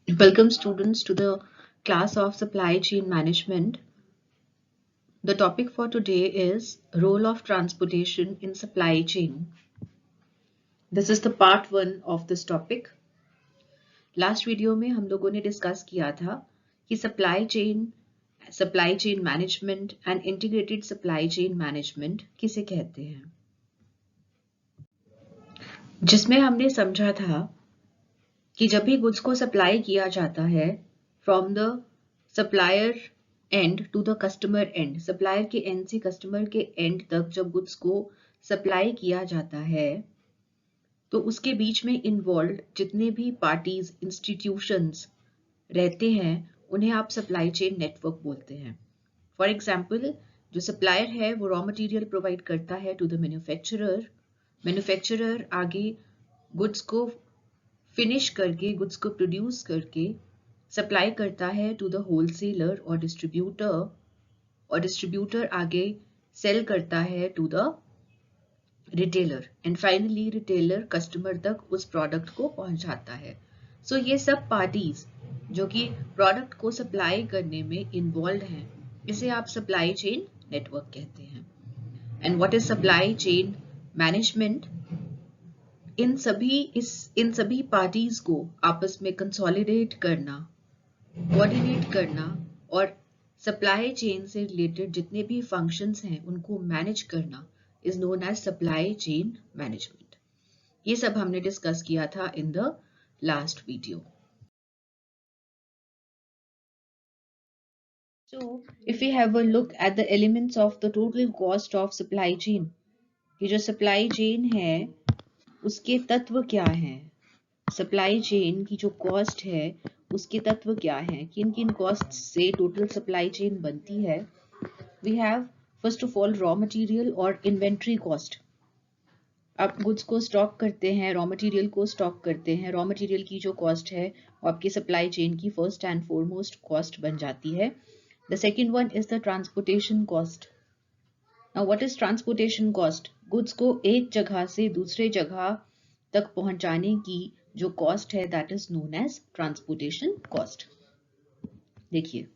Welcome students to the class of supply chain management. The topic for today is role of transportation in supply chain. This is the part 1 of this topic. Last video में हम लोगों ने discuss किया था कि supply chain management and integrated supply chain management किसे कहते हैं, जिसमें हमने समझा था कि जब भी गुड्स को सप्लाई किया जाता है from the supplier end to the customer end, supplier के एंड से कस्टमर के एंड तक जब गुड्स को सप्लाई किया जाता है तो उसके बीच में इन्वॉल्व जितने भी पार्टीज इंस्टीट्यूशंस रहते हैं उन्हें आप सप्लाई चेन नेटवर्क बोलते हैं. फॉर एग्जाम्पल, जो सप्लायर है वो रॉ मटेरियल प्रोवाइड करता है टू द मैन्युफैक्चरर. मैन्युफैक्चरर आगे गुड्स को फिनिश करके, गुड्स को प्रोड्यूस करके सप्लाई करता है टू द होलसेलर और डिस्ट्रीब्यूटर आगे सेल करता है to the retailer and finally retailer customer तक उस प्रोडक्ट को पहुंचाता है. सो ये सब पार्टीज जो कि प्रोडक्ट को सप्लाई करने में इन्वॉल्व हैं, इसे आप सप्लाई चेन नेटवर्क कहते हैं. And what is supply chain management? इन सभी पार्टीज को आपस में कंसोलिडेट करना, कोऑर्डिनेट करना और सप्लाई चेन से रिलेटेड जितने भी फंक्शंस हैं उनको मैनेज करना is known as supply chain management. ये सब हमने डिस्कस किया था in the last video. So if we have a look at the elements of the total cost of supply chain, ये जो सप्लाई चेन है उसके तत्व क्या हैं, सप्लाई चेन की जो कॉस्ट है उसके तत्व क्या हैं, किन किन कॉस्ट से टोटल सप्लाई चेन बनती है. We have first of all raw material और इन्वेंट्री कॉस्ट. आप गुड्स को स्टॉक करते हैं, रॉ मटेरियल को स्टॉक करते हैं. रॉ मटेरियल की जो कॉस्ट है वो आपकी सप्लाई चेन की फर्स्ट एंड फॉरमोस्ट कॉस्ट बन जाती है. The second one is the transportation cost. Now what is transportation cost? Goods को एक जगह से दूसरे जगह तक पहुंचाने की जो कॉस्ट है that is known as transportation cost. देखिए,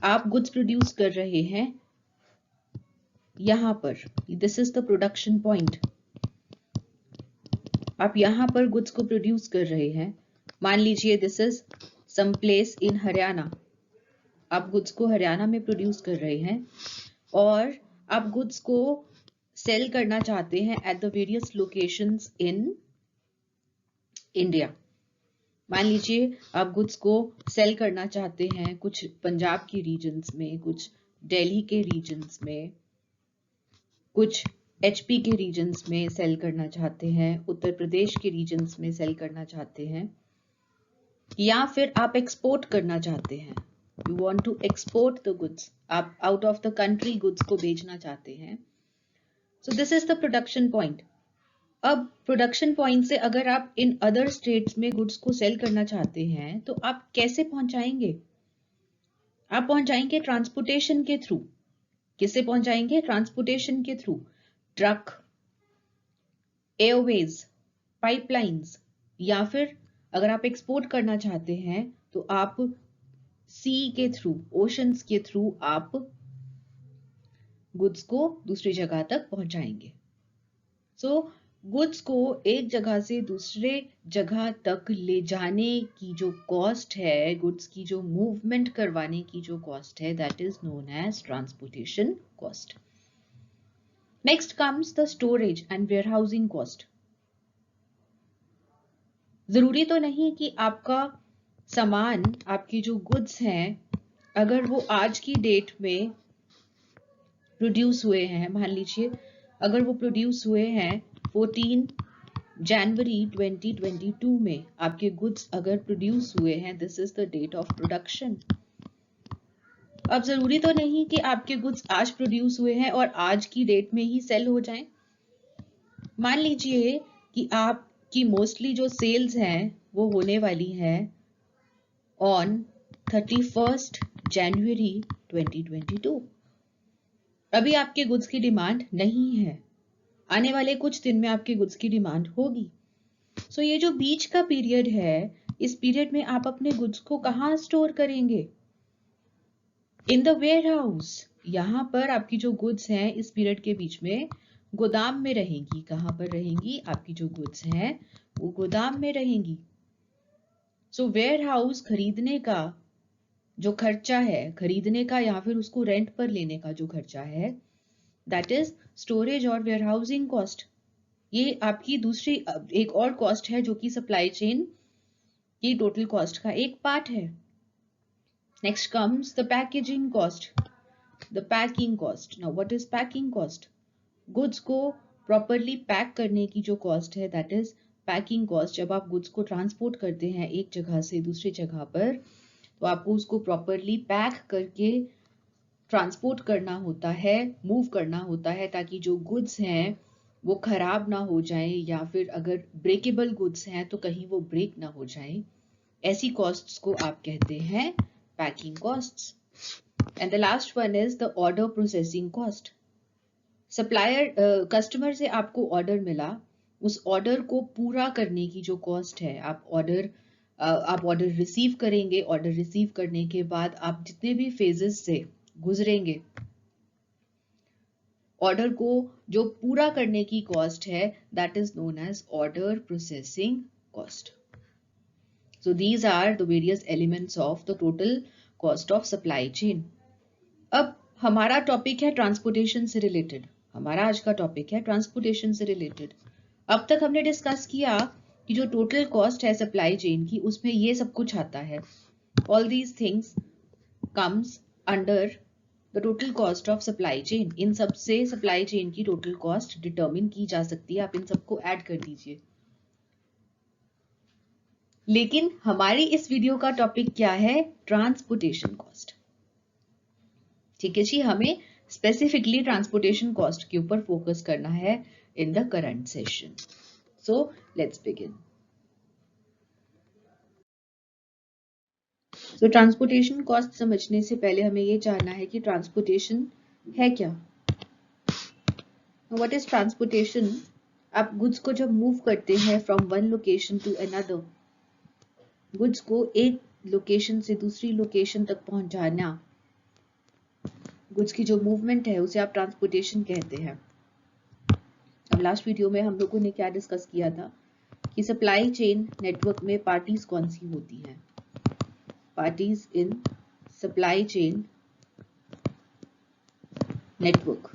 आप गुड्स प्रोड्यूस कर रहे हैं यहां पर, this is the production point. आप यहां पर गुड्स को प्रोड्यूस कर रहे हैं. मान लीजिए this is some place in Haryana. आप गुड्स को हरियाणा में प्रोड्यूस कर रहे हैं और आप गुड्स को सेल करना चाहते हैं at the various locations in India. मान लीजिए आप गुड्स को सेल करना चाहते हैं कुछ पंजाब के रीजन्स में, कुछ दिल्ली के रीजन्स में, कुछ एचपी के रीजन्स में सेल करना चाहते हैं, उत्तर प्रदेश के रीजन्स में सेल करना चाहते हैं, या फिर आप एक्सपोर्ट करना चाहते हैं. You want to export the goods, आप out of the country goods को बेचना चाहते हैं. So this is the production point. अब प्रोडक्शन पॉइंट से अगर आप इन अदर स्टेट्स में गुड्स को सेल करना चाहते हैं तो आप कैसे पहुंचाएंगे? आप पहुंचाएंगे ट्रांसपोर्टेशन के थ्रू. किससे पहुंचाएंगे? ट्रांसपोर्टेशन के थ्रू. ट्रक, एयरवेज, पाइपलाइंस, या फिर अगर आप एक्सपोर्ट करना चाहते हैं तो आप सी के थ्रू, ओशंस के थ्रू आप गुड्स को दूसरी जगह तक पहुंचाएंगे. सो गुड्स को एक जगह से दूसरे जगह तक ले जाने की जो कॉस्ट है, गुड्स की जो मूवमेंट करवाने की जो कॉस्ट है, that is known as transportation cost. Next comes the storage and warehousing cost. जरूरी तो नहीं कि आपका सामान, आपकी जो गुड्स हैं, अगर वो आज की डेट में प्रोड्यूस हुए हैं, मान लीजिए अगर वो प्रोड्यूस हुए हैं 14 जनवरी 2022 में, आपके गुड्स अगर प्रोड्यूस हुए हैं, this is the date of production. अब जरूरी तो नहीं कि आपके गुड्स आज प्रोड्यूस हुए हैं और आज की डेट में ही सेल हो जाएं. मान लीजिए कि आपकी मोस्टली जो सेल्स हैं वो होने वाली है ऑन 31 जनवरी 2022. अभी आपके गुड्स की डिमांड नहीं है, आने वाले कुछ दिन में आपके गुड्स की डिमांड होगी. सो ये जो बीच का पीरियड है इस पीरियड में आप अपने गुड्स को कहाँ स्टोर करेंगे? In the warehouse. यहाँ पर आपकी जो गुड्स हैं इस पीरियड के बीच में गोदाम में रहेंगी। कहाँ पर रहेंगी? आपकी जो गुड्स हैं वो गोदाम में रहेंगी। सो वेयर हाउस खरीदने का जो खर्चा है, खरीदने का या फिर उसको रेंट पर लेने का जो खर्चा है, दैट इज स्टोरेज और वेयर हाउसिंग कॉस्ट। ये आपकी दूसरी एक और कॉस्ट है जो कि सप्लाई चेन की टोटल कॉस्ट का एक पार्ट है। Next comes the packaging cost, the packing cost. Now what is packing cost? Goods को प्रॉपरली पैक करने की जो कॉस्ट है, दैट इज पैकिंग कॉस्ट। जब आप गुड्स को ट्रांसपोर्ट करते हैं एक जगह से दूसरी जगह पर, तो आपको उसको प्रॉपरली पैक करके ट्रांसपोर्ट करना होता है, मूव करना होता है, ताकि जो गुड्स हैं वो खराब ना हो जाएं, या फिर अगर ब्रेकेबल गुड्स हैं तो कहीं वो ब्रेक ना हो जाएं। ऐसी कॉस्ट्स को आप कहते हैं packing costs. And the last one is the order processing cost. Supplier customer से आपको ऑर्डर मिला, उस ऑर्डर को पूरा करने की जो कॉस्ट है, आप ऑर्डर रिसीव करेंगे। ऑर्डर रिसीव करने के बाद आप जितने भी फेजेस से गुजरेंगे, ऑर्डर को जो पूरा करने की कॉस्ट है, that is known as order processing cost. So these are the various elements of the total cost of supply chain. अब हमारा टॉपिक है ट्रांसपोर्टेशन से रिलेटेड। हमारा आज का टॉपिक है ट्रांसपोर्टेशन से रिलेटेड। अब तक हमने डिस्कस किया कि जो टोटल कॉस्ट है सप्लाई चेन की, उसमें ये सब कुछ आता है। All these things comes under the total cost of supply chain. इन सब से सप्लाई चेन की टोटल कॉस्ट डिटरमिन की जा सकती है। आप इन सबको ऐड कर दीजिए। लेकिन हमारी इस वीडियो का टॉपिक क्या है? Transportation cost. ठीक है जी, हमें स्पेसिफिकली ट्रांसपोर्टेशन कॉस्ट के ऊपर फोकस करना है in the current session. So let's begin. So transportation cost समझने से पहले हमें ये जानना है कि ट्रांसपोर्टेशन है क्या। What is transportation? आप गुड्स को जब मूव करते हैं from one location to another, goods को एक लोकेशन से दूसरी लोकेशन तक पहुंचाना, गुड्स की जो मूवमेंट है उसे आप ट्रांसपोर्टेशन कहते हैं। अब लास्ट वीडियो में हम लोगों ने क्या डिस्कस किया था कि सप्लाई चेन नेटवर्क में पार्टीज कौन सी होती हैं। Parties in supply chain network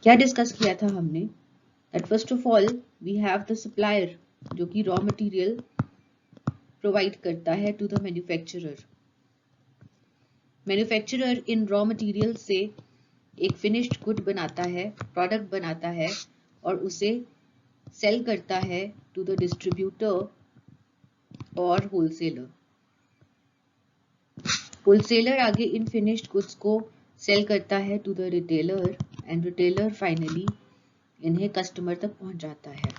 क्या डिस्कस किया था हमने? That first of all we have the supplier, जो कि रॉ मटेरियल प्रोवाइड करता है टू द मैन्युफैक्चरर। मैन्युफैक्चरर इन रॉ मटेरियल से एक फिनिश्ड गुड बनाता है, प्रोडक्ट बनाता है, और उसे सेल करता है टू द डिस्ट्रीब्यूटर और होलसेलर। होलसेलर आगे इन फिनिश्ड गुड्स को सेल करता है to the retailer, and retailer finally इन्हें कस्टमर तक पहुंचाता है।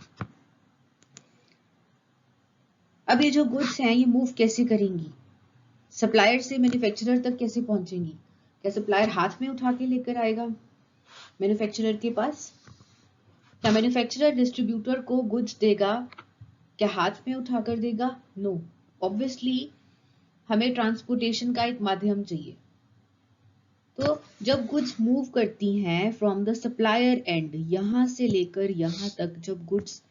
अब ये जो गुड्स हैं ये मूव कैसे करेंगी? सप्लायर से मैन्युफैक्चरर तक कैसे पहुंचेंगी? क्या सप्लायर हाथ में उठा के लेकर आएगा मैन्युफैक्चरर के पास? क्या मैन्युफैक्चरर डिस्ट्रीब्यूटर को गुड्स देगा? क्या हाथ में उठा कर देगा? नो। ऑब्वियसली हमें ट्रांसपोर्टेशन का एक माध्यम चाहिए। तो जब गुड्स मूव करती हैं फ्रॉम द सप्लायर एंड, यहां से लेकर यहां तक जब गुड्स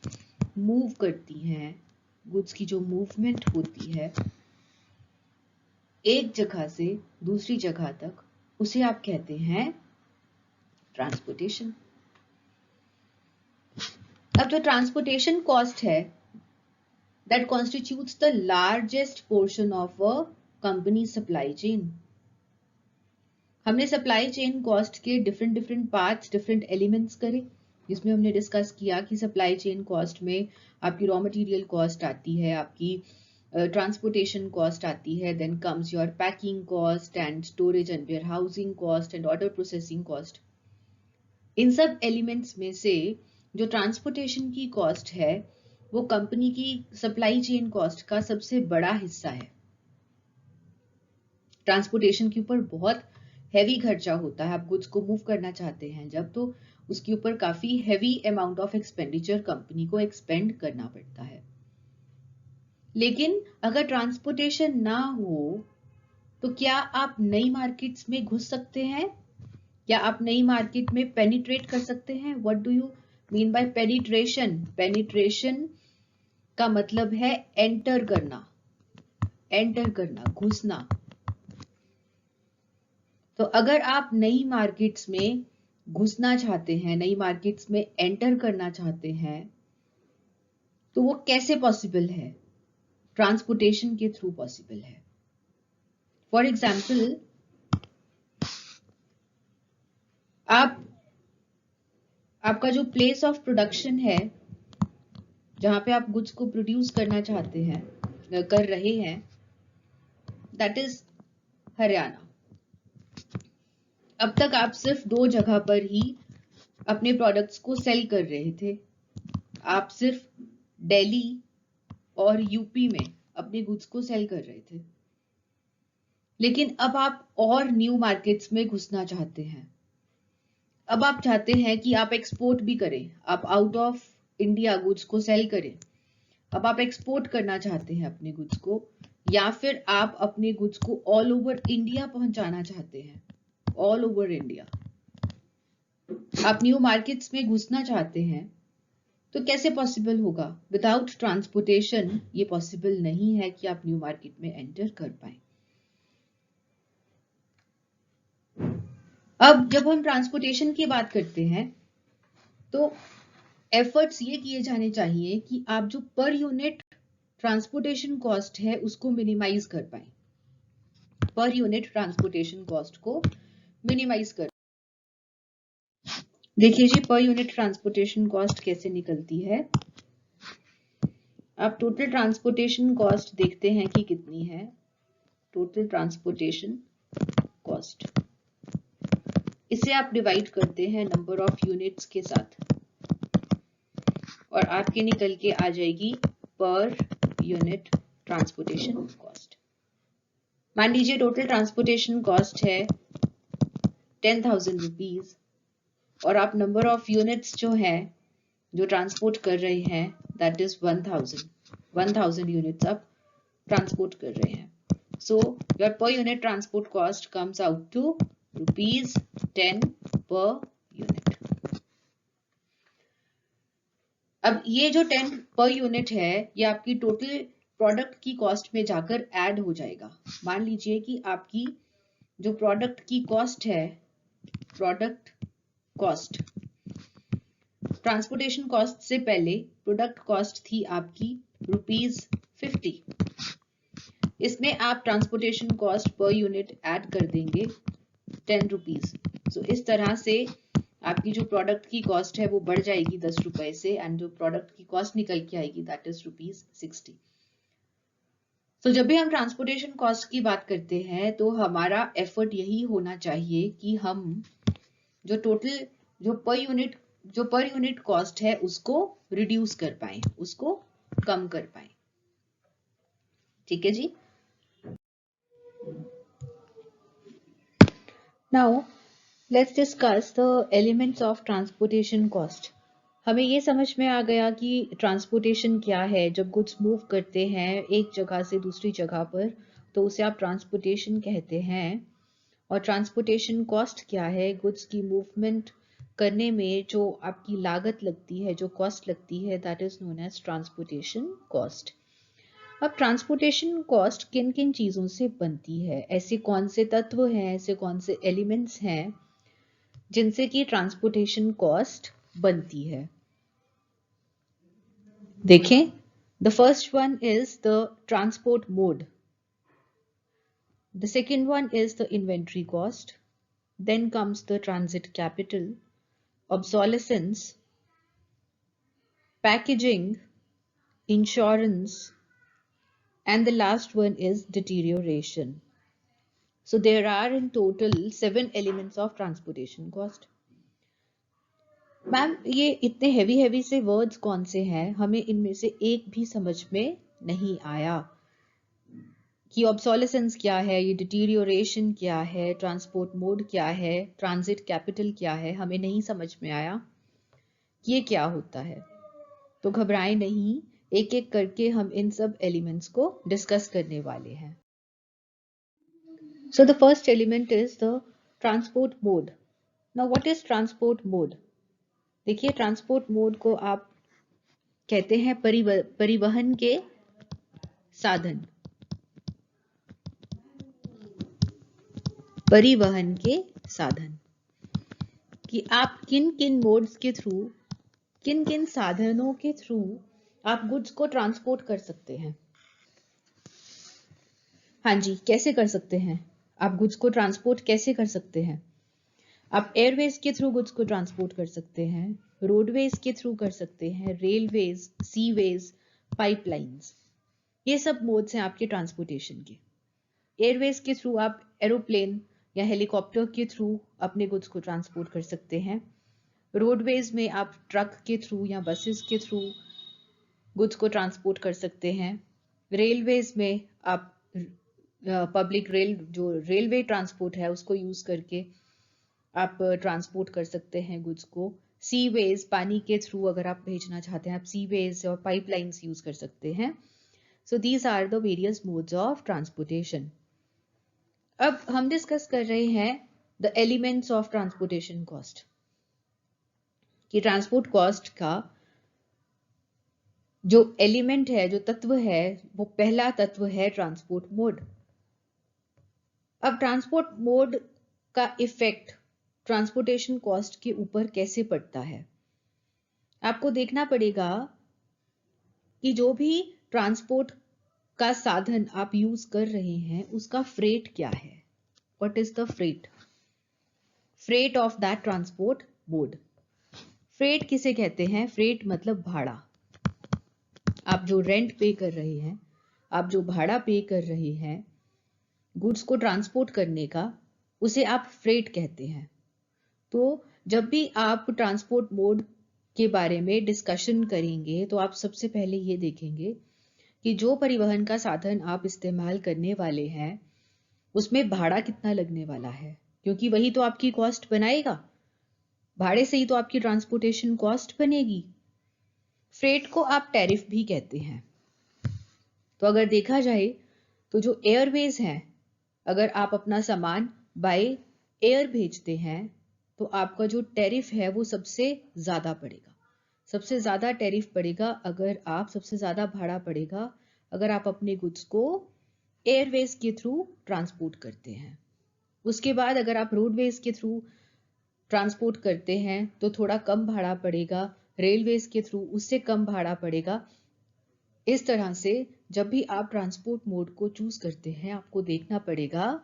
मूव करती हैं, गुड्स की जो मूवमेंट होती है एक जगह से दूसरी जगह तक, उसे आप कहते हैं ट्रांसपोर्टेशन। अब जो ट्रांसपोर्टेशन कॉस्ट है, that constitutes the largest portion of a company supply chain. हमने सप्लाई चेन कॉस्ट के different different parts, different elements करे, जिसमें हमने डिस्कस किया कि सप्लाई चेन कॉस्ट में आपकी रॉ मटेरियल कॉस्ट आती है, आपकी ट्रांसपोर्टेशन कॉस्ट आती है, then comes your packing cost and storage and warehousing cost and order processing cost. इन सब एलिमेंट्स में से जो ट्रांसपोर्टेशन की कॉस्ट है वो कंपनी की सप्लाई चेन कॉस्ट का सबसे बड़ा हिस्सा है। ट्रांसपोर्टेशन के ऊपर बहुत हैवी खर्चा होता है। आप गुड्स को मूव करना चाहते हैं जब, तो उसके ऊपर काफी heavy amount of expenditure company को एक्सपेंड करना पड़ता है। लेकिन अगर ट्रांसपोर्टेशन ना हो तो क्या आप नई मार्केट्स में घुस सकते हैं? क्या आप नई मार्केट में पेनिट्रेट कर सकते हैं? What do you mean by penetration? Penetration का मतलब है एंटर करना, घुसना। तो अगर आप नई मार्केट्स में घुसना चाहते हैं, नई मार्केट्स में एंटर करना चाहते हैं, तो वो कैसे पॉसिबल है? ट्रांसपोर्टेशन के थ्रू पॉसिबल है। फॉर एग्जाम्पल, आपका जो प्लेस ऑफ प्रोडक्शन है, जहां पे आप गुड्स को प्रोड्यूस करना चाहते हैं, कर रहे हैं, दैट इज हरियाणा। अब तक आप सिर्फ 2 जगह पर ही अपने प्रोडक्ट्स को सेल कर रहे थे। आप सिर्फ दिल्ली और यूपी में अपने गुड्स को सेल कर रहे थे। लेकिन अब आप और न्यू मार्केट्स में घुसना चाहते हैं। अब आप चाहते हैं कि आप एक्सपोर्ट भी करें, आप आउट ऑफ इंडिया गुड्स को सेल करें। अब आप एक्सपोर्ट करना चाहते हैं अपने गुड्स को, या फिर आप अपने गुड्स को ऑल ओवर इंडिया पहुंचाना चाहते हैं, ऑल ओवर इंडिया। आप न्यू मार्केट्स में घुसना चाहते हैं, तो कैसे पॉसिबल होगा? विदाउट ट्रांसपोर्टेशन ये पॉसिबल नहीं है कि आप न्यू मार्केट में एंटर कर पाए। अब जब हम ट्रांसपोर्टेशन की बात करते हैं, तो एफर्ट्स ये किए जाने चाहिए कि आप जो पर यूनिट ट्रांसपोर्टेशन कॉस्ट है उसको मिनिमाइज कर पाए। पर यूनिट ट्रांसपोर्टेशन कॉस्ट को मिनिमाइज कर। देखिए जी, पर यूनिट ट्रांसपोर्टेशन कॉस्ट कैसे निकलती है। आप टोटल ट्रांसपोर्टेशन कॉस्ट देखते हैं कि कितनी है। टोटल ट्रांसपोर्टेशन कॉस्ट, इसे आप डिवाइड करते हैं नंबर ऑफ यूनिट्स के साथ और आपके निकल के आ जाएगी पर यूनिट ट्रांसपोर्टेशन कॉस्ट। मान लीजिए टोटल ट्रांसपोर्टेशन कॉस्ट है 10,000 रुपीज और आप नंबर ऑफ यूनिट्स जो है जो ट्रांसपोर्ट कर रहे हैं दैट इज 1000 यूनिट्स आप ट्रांसपोर्ट कर रहे हैं। So your per unit transport cost comes out to ₹10 per unit. अब ये जो 10 पर यूनिट है ये आपकी टोटल प्रोडक्ट की कॉस्ट में जाकर ऐड हो जाएगा। मान लीजिए कि आपकी जो प्रोडक्ट की कॉस्ट है, प्रोडक्ट कॉस्ट, ट्रांसपोर्टेशन कॉस्ट से पहले प्रोडक्ट कॉस्ट थी आपकी ₹50। इसमें आप transportation cost per unit add कर देंगे ₹10। सो इस तरह से आपकी जो प्रोडक्ट की कॉस्ट है वो बढ़ जाएगी ₹10 से, एंड जो प्रोडक्ट की कॉस्ट निकल के आएगी दैट इज ₹60। तो जब भी हम ट्रांसपोर्टेशन कॉस्ट की बात करते हैं तो हमारा एफर्ट यही होना चाहिए कि हम जो टोटल जो पर यूनिट कॉस्ट है उसको रिड्यूस कर पाए, उसको कम कर पाए। ठीक है जी। Now let's discuss the elements of transportation cost. हमें ये समझ में आ गया कि ट्रांसपोर्टेशन क्या है। जब गुड्स मूव करते हैं एक जगह से दूसरी जगह पर तो उसे आप ट्रांसपोर्टेशन कहते हैं। और ट्रांसपोर्टेशन कॉस्ट क्या है? गुड्स की मूवमेंट करने में जो आपकी लागत लगती है, जो कॉस्ट लगती है, that is known as transportation cost. अब ट्रांसपोर्टेशन कॉस्ट किन किन चीजों से बनती है? ऐसे कौन से तत्व हैं, ऐसे कौन से एलिमेंट्स हैं जिनसे कि ट्रांसपोर्टेशन कॉस्ट बनती है? देखें, the first one is the transport mode, the second one is the inventory cost, then comes the transit capital, obsolescence, packaging, insurance, and the last one is deterioration. So there are in total 7 elements of transportation cost. Ma'am ये इतने heavy से words कौन से हैं? हमें इनमें से एक भी समझ में नहीं आया कि ऑब्सोलेसेंस क्या है, ये डिटीरियोरेशन क्या है, ट्रांसपोर्ट मोड क्या है, ट्रांजिट कैपिटल क्या है, हमें नहीं समझ में आया ये क्या होता है। तो घबराएं नहीं, एक एक करके हम इन सब एलिमेंट्स को डिस्कस करने वाले हैं। So the first element is the transport mode. Now what is transport mode? देखिए ट्रांसपोर्ट मोड को आप कहते हैं परिवहन के साधन। परिवहन के साधन कि आप किन किन मोड्स के थ्रू, किन किन साधनों के थ्रू आप गुड्स को ट्रांसपोर्ट कर सकते हैं। हाँ जी, कैसे कर सकते हैं आप गुड्स को ट्रांसपोर्ट कैसे कर सकते हैं? आप एयरवेज के थ्रू गुड्स को ट्रांसपोर्ट कर सकते हैं, रोडवेज के थ्रू कर सकते हैं, रेलवेज, सीवेज, पाइपलाइंस, ये सब मोड्स हैं आपके ट्रांसपोर्टेशन के। एयरवेज के थ्रू आप एरोप्लेन या हेलीकॉप्टर के थ्रू अपने गुड्स को ट्रांसपोर्ट कर सकते हैं। रोडवेज में आप ट्रक के थ्रू या बसेस के थ्रू गुड्स को ट्रांसपोर्ट कर सकते हैं। रेलवेज में आप पब्लिक रेल जो रेलवे ट्रांसपोर्ट है उसको यूज करके आप ट्रांसपोर्ट कर सकते हैं गुड्स को। सीवेज, पानी के थ्रू अगर आप भेजना चाहते हैं आप सीवेज और पाइपलाइंस यूज कर सकते हैं। So these are the various modes of transportation. अब हम डिस्कस कर रहे हैं the elements of transportation cost, कि ट्रांसपोर्ट कॉस्ट का जो एलिमेंट है, जो तत्व है, वो पहला तत्व है ट्रांसपोर्ट मोड। अब ट्रांसपोर्ट मोड का इफेक्ट ट्रांसपोर्टेशन कॉस्ट के ऊपर कैसे पड़ता है? आपको देखना पड़ेगा कि जो भी ट्रांसपोर्ट का साधन आप यूज कर रहे हैं उसका फ्रेट क्या है। What is the freight? Freight of that transport mode. Freight किसे कहते हैं? फ्रेट मतलब भाड़ा। आप जो रेंट पे कर रहे हैं, आप जो भाड़ा पे कर रहे हैं गुड्स को ट्रांसपोर्ट करने का, उसे आप फ्रेट कहते हैं। तो जब भी आप ट्रांसपोर्ट मोड के बारे में डिस्कशन करेंगे तो आप सबसे पहले ये देखेंगे कि जो परिवहन का साधन आप इस्तेमाल करने वाले हैं उसमें भाड़ा कितना लगने वाला है, क्योंकि वही तो आपकी कॉस्ट बनाएगा। भाड़े से ही तो आपकी ट्रांसपोर्टेशन कॉस्ट बनेगी। फ्रेट को आप टैरिफ भी कहते हैं। तो अगर देखा जाए तो जो एयरवेज हैं, अगर आप अपना सामान बाय एयर भेजते हैं तो आपका जो टैरिफ है वो सबसे ज्यादा पड़ेगा। सबसे ज्यादा टैरिफ पड़ेगा अगर आप, सबसे ज्यादा भाड़ा पड़ेगा अगर आप अपने गुड्स को एयरवेज के थ्रू ट्रांसपोर्ट करते हैं। उसके बाद अगर आप रोडवेज के थ्रू ट्रांसपोर्ट करते हैं तो थोड़ा कम भाड़ा पड़ेगा, रेलवेज के थ्रू उससे कम भाड़ा पड़ेगा। इस तरह से जब भी आप ट्रांसपोर्ट मोड को चूज करते हैं आपको देखना पड़ेगा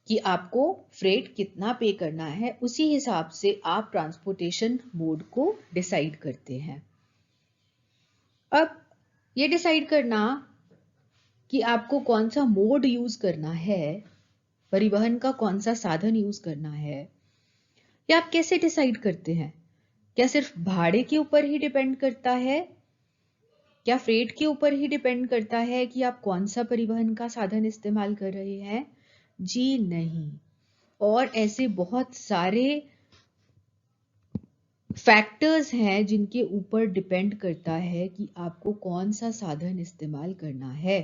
कि आपको फ्रेट कितना पे करना है, उसी हिसाब से आप ट्रांसपोर्टेशन मोड को डिसाइड करते हैं। अब ये डिसाइड करना कि आपको कौन सा मोड यूज करना है, परिवहन का कौन सा साधन यूज करना है, ये आप कैसे डिसाइड करते हैं? क्या सिर्फ भाड़े के ऊपर ही डिपेंड करता है? क्या फ्रेट के ऊपर ही डिपेंड करता है कि आप कौन सा परिवहन का साधन इस्तेमाल कर रहे हैं? जी नहीं। और ऐसे बहुत सारे फैक्टर्स हैं जिनके ऊपर डिपेंड करता है कि आपको कौन सा साधन इस्तेमाल करना है।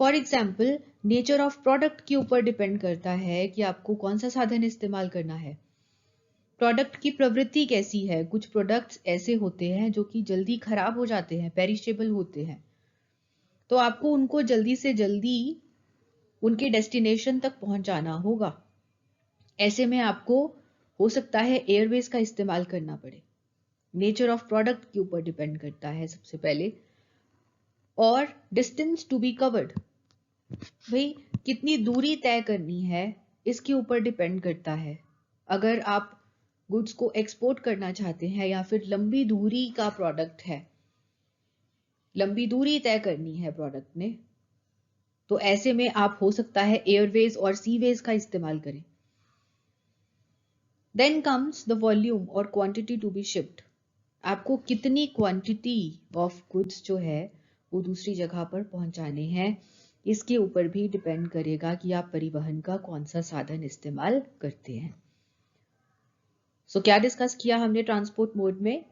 For example, nature of product के ऊपर डिपेंड करता है कि आपको कौन सा साधन इस्तेमाल करना है। प्रोडक्ट की प्रवृत्ति कैसी है? कुछ प्रोडक्ट्स ऐसे होते हैं जो कि जल्दी खराब हो जाते हैं, पेरिशेबल होते हैं, तो आपको उनको जल्दी से जल्दी उनके डेस्टिनेशन तक पहुंचाना होगा। ऐसे में आपको हो सकता है एयरवेज का इस्तेमाल करना पड़े। नेचर ऑफ प्रोडक्ट के ऊपर डिपेंड करता है सबसे पहले। और डिस्टेंस टू बी कवर्ड, भाई कितनी दूरी तय करनी है इसके ऊपर डिपेंड करता है। अगर आप गुड्स को एक्सपोर्ट करना चाहते हैं या फिर लंबी दूरी का प्रोडक्ट है, लंबी दूरी तय करनी है प्रोडक्ट ने, तो ऐसे में आप हो सकता है एयरवेज और सीवेज का इस्तेमाल करें। देन कम्स द वॉल्यूम और क्वांटिटी टू बी शिप्ड। आपको कितनी क्वांटिटी ऑफ गुड्स जो है वो दूसरी जगह पर पहुंचाने हैं, इसके ऊपर भी डिपेंड करेगा कि आप परिवहन का कौन सा साधन इस्तेमाल करते हैं। सो क्या डिस्कस किया हमने ट्रांसपोर्ट मोड में?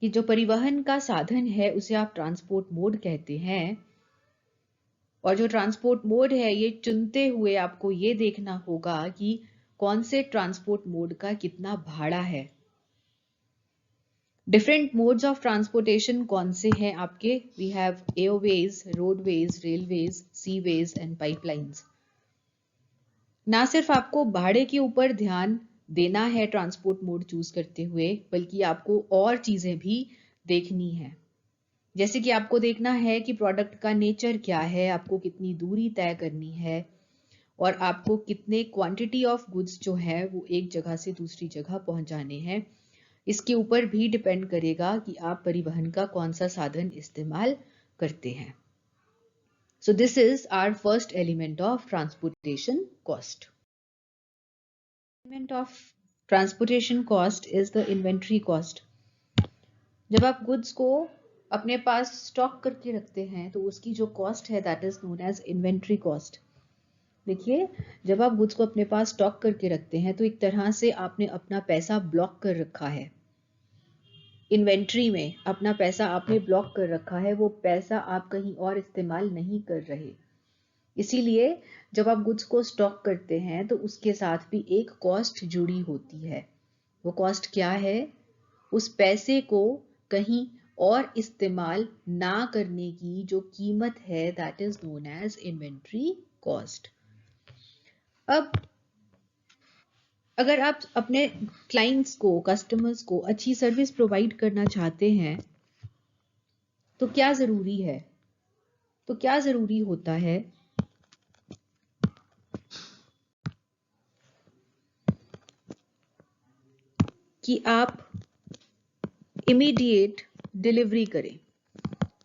कि जो परिवहन का साधन है उसे आप ट्रांसपोर्ट मोड कहते हैं, और जो ट्रांसपोर्ट मोड है ये चुनते हुए आपको ये देखना होगा कि कौन से ट्रांसपोर्ट मोड का कितना भाड़ा है। डिफरेंट मोड्स ऑफ ट्रांसपोर्टेशन कौन से हैं आपके? We have airways, roadways, railways, seaways and pipelines. ना सिर्फ आपको भाड़े के ऊपर ध्यान देना है ट्रांसपोर्ट मोड चूज करते हुए, बल्कि आपको और चीजें भी देखनी है। जैसे कि आपको देखना है कि प्रोडक्ट का नेचर क्या है, आपको कितनी दूरी तय करनी है, और आपको कितने क्वांटिटी ऑफ गुड्स जो है वो एक जगह से दूसरी जगह पहुंचाने हैं। इसके ऊपर भी डिपेंड करेगा कि आप परिवहन का कौन सा साधन इस्तेमाल करते हैं। So this is our first element of transportation cost. Element of transportation cost is the inventory cost. जब आप गुड्स को अपने पास स्टॉक करके रखते हैं तो उसकी जो कॉस्ट है that is known as inventory cost. देखिए, जब आप गुड्स को अपने पास स्टॉक करके रखते हैं तो एक तरह से आपने अपना पैसा ब्लॉक कर रखा है। इन्वेंट्री में अपना पैसा आपने ब्लॉक कर रखा है, वो पैसा आप कहीं और इस्तेमाल नहीं कर रहे। इसीलिए जब आप गुड्स को स्टॉक करते हैं तो उसके साथ भी एक कॉस्ट जुड़ी होती है। वो कॉस्ट क्या है? उस पैसे को कहीं और इस्तेमाल ना करने की जो कीमत है that is known as inventory cost. अब अगर आप अपने क्लाइंट्स को, कस्टमर्स को अच्छी सर्विस प्रोवाइड करना चाहते हैं तो क्या जरूरी है? तो क्या जरूरी होता है कि आप इमीडिएट डिलीवरी करें,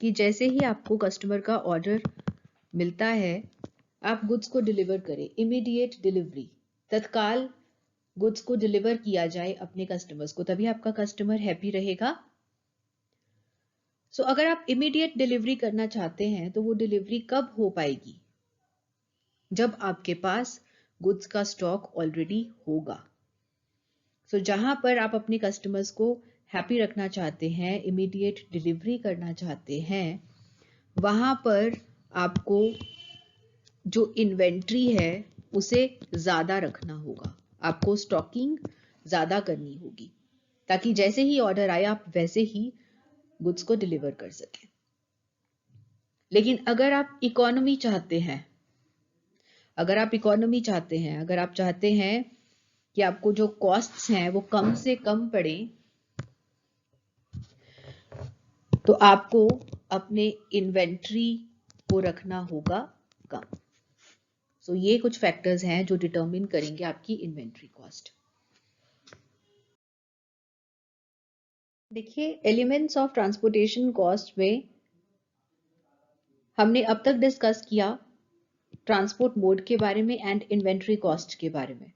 कि जैसे ही आपको कस्टमर का ऑर्डर मिलता है आप गुड्स को डिलीवर करें। इमीडिएट डिलीवरी, तत्काल गुड्स को डिलीवर किया जाए अपने कस्टमर्स को, तभी आपका कस्टमर हैप्पी रहेगा। सो अगर आप इमीडिएट डिलीवरी करना चाहते हैं तो वो डिलीवरी कब हो पाएगी? जब आपके पास गुड्स का स्टॉक ऑलरेडी होगा। सो जहां पर आप अपने कस्टमर्स को हैप्पी रखना चाहते हैं, इमीडिएट डिलीवरी करना चाहते हैं, वहां पर आपको जो इन्वेंट्री है उसे ज्यादा रखना होगा। आपको स्टॉकिंग ज्यादा करनी होगी ताकि जैसे ही ऑर्डर आए आप वैसे ही गुड्स को डिलीवर कर सकें। लेकिन अगर आप इकोनॉमी चाहते हैं, अगर आप चाहते हैं कि आपको जो कॉस्ट्स हैं वो कम से कम पड़े, तो आपको अपने इन्वेंट्री को रखना होगा कम। सो ये कुछ फैक्टर्स हैं जो डिटरमिन करेंगे आपकी इन्वेंट्री कॉस्ट। देखिए, एलिमेंट्स ऑफ ट्रांसपोर्टेशन कॉस्ट में हमने अब तक डिस्कस किया ट्रांसपोर्ट मोड के बारे में एंड इन्वेंट्री कॉस्ट के बारे में।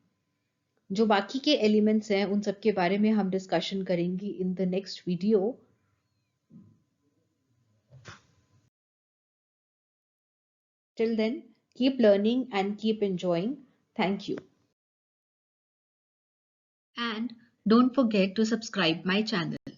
जो बाकी के एलिमेंट्स हैं उन सब के बारे में हम डिस्कशन करेंगे in the next video. Till then, keep learning and keep enjoying. Thank you. And don't forget to subscribe my channel.